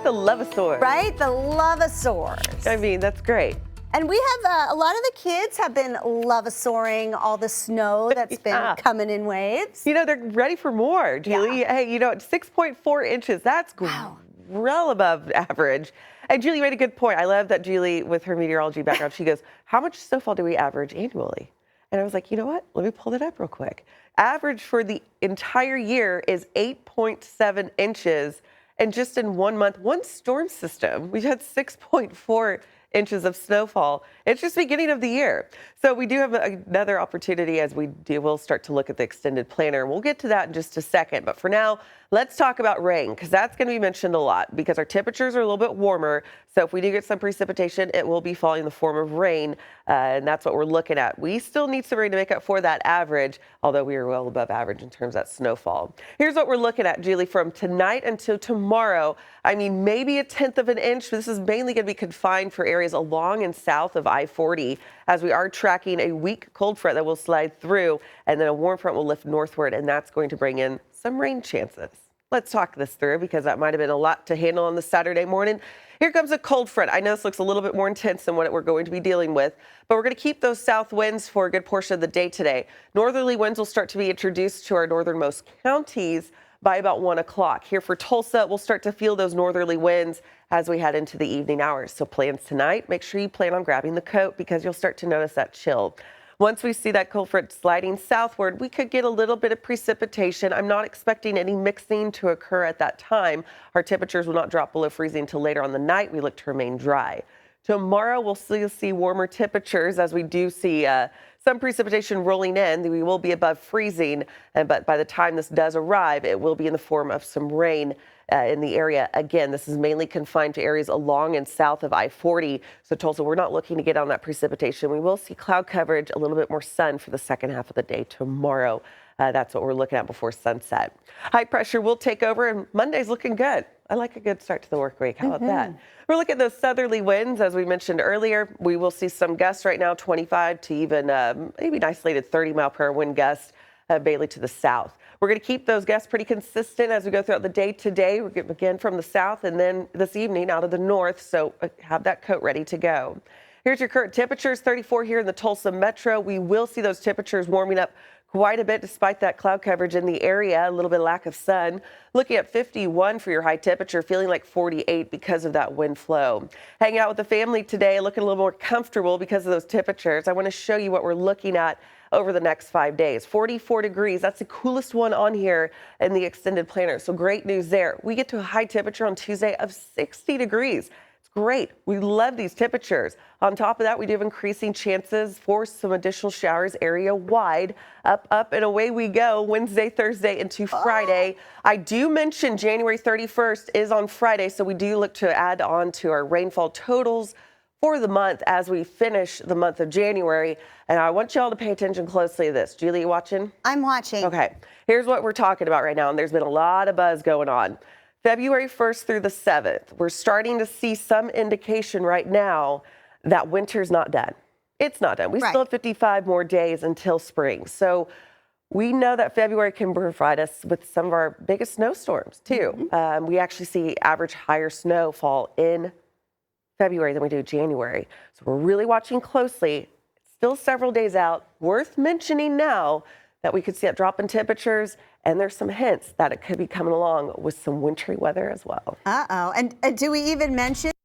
like the Lovasaurus. Right? The Lovasaurs. I mean, that's great. And we have a lot of the kids have been Lovasauring all the snow that's been coming in waves. You know, they're ready for more, Julie. Yeah. Hey, you know, at 6.4 inches, that's well above average. And Julie made a good point. I love that Julie, with her meteorology background, she goes, how much snowfall do we average annually? And I was like, you know what? Let me pull that up real quick. Average for the entire year is 8.7 inches. And just in 1 month, one storm system, we've had 6.4 inches of snowfall. It's just beginning of the year. So we do have another opportunity as we'll start to look at the extended planner. We'll get to that in just a second. But for now, let's talk about rain, because that's going to be mentioned a lot because our temperatures are a little bit warmer. So if we do get some precipitation, it will be falling in the form of rain. And that's what we're looking at. We still need some rain to make up for that average, although we are well above average in terms of that snowfall. Here's what we're looking at, Julie, from tonight until tomorrow. I mean, maybe a 1/10 of an inch. This is mainly going to be confined for areas along and south of I-40 as we are tracking a weak cold front that will slide through, and then a warm front will lift northward, and that's going to bring in some rain chances. Let's talk this through because that might have been a lot to handle on the Saturday morning. Here comes a cold front. I know this looks a little bit more intense than what we're going to be dealing with, but we're going to keep those south winds for a good portion of the day today. Northerly winds will start to be introduced to our northernmost counties by about 1 o'clock. Here for Tulsa, we'll start to feel those northerly winds as we head into the evening hours. So plans tonight, make sure you plan on grabbing the coat because you'll start to notice that chill. Once we see that cold front sliding southward, we could get a little bit of precipitation. I'm not expecting any mixing to occur at that time. Our temperatures will not drop below freezing until later on the night. We look to remain dry. Tomorrow, we'll still see warmer temperatures as we do see some precipitation rolling in. We will be above freezing, but by the time this does arrive, it will be in the form of some rain in the area. Again, this is mainly confined to areas along and south of I-40. So Tulsa, we're not looking to get on that precipitation. We will see cloud coverage, a little bit more sun for the second half of the day tomorrow. That's what we're looking at before sunset. High pressure will take over, and Monday's looking good. I like a good start to the work week. How about that? We're looking at those southerly winds, as we mentioned earlier. We will see some gusts right now, 25 to even maybe an isolated 30-mile-per-hour wind gust, Bailey to the south. We're going to keep those gusts pretty consistent as we go throughout the day today. We're going to begin from the south and then this evening out of the north, so have that coat ready to go. Here's your current temperatures, 34 here in the Tulsa metro. We will see those temperatures warming up quite a bit despite that cloud coverage in the area, a little bit of lack of sun. Looking at 51 for your high temperature, feeling like 48 because of that wind flow. Hanging out with the family today, looking a little more comfortable because of those temperatures. I want to show you what we're looking at over the next 5 days. 44 degrees, that's the coolest one on here in the extended planner. So great news there. We get to a high temperature on Tuesday of 60 degrees. Great. We love these temperatures. On top of that, we do have increasing chances for some additional showers area wide. Up, and away we go Wednesday, Thursday, into Friday. I do mention January 31st is on Friday, so we do look to add on to our rainfall totals for the month as we finish the month of January. And I want y'all to pay attention closely to this. Julie, you watching? I'm watching. Okay. Here's what we're talking about right now, and there's been a lot of buzz going on. February 1st through the 7th, we're starting to see some indication right now that winter's not done. It's not done. We still have 55 more days until spring. So we know that February can provide us with some of our biggest snowstorms too. We actually see average higher snowfall in February than we do January. So we're really watching closely. Still several days out. Worth mentioning now that we could see that drop in temperatures, and there's some hints that it could be coming along with some wintry weather as well. And do we even mention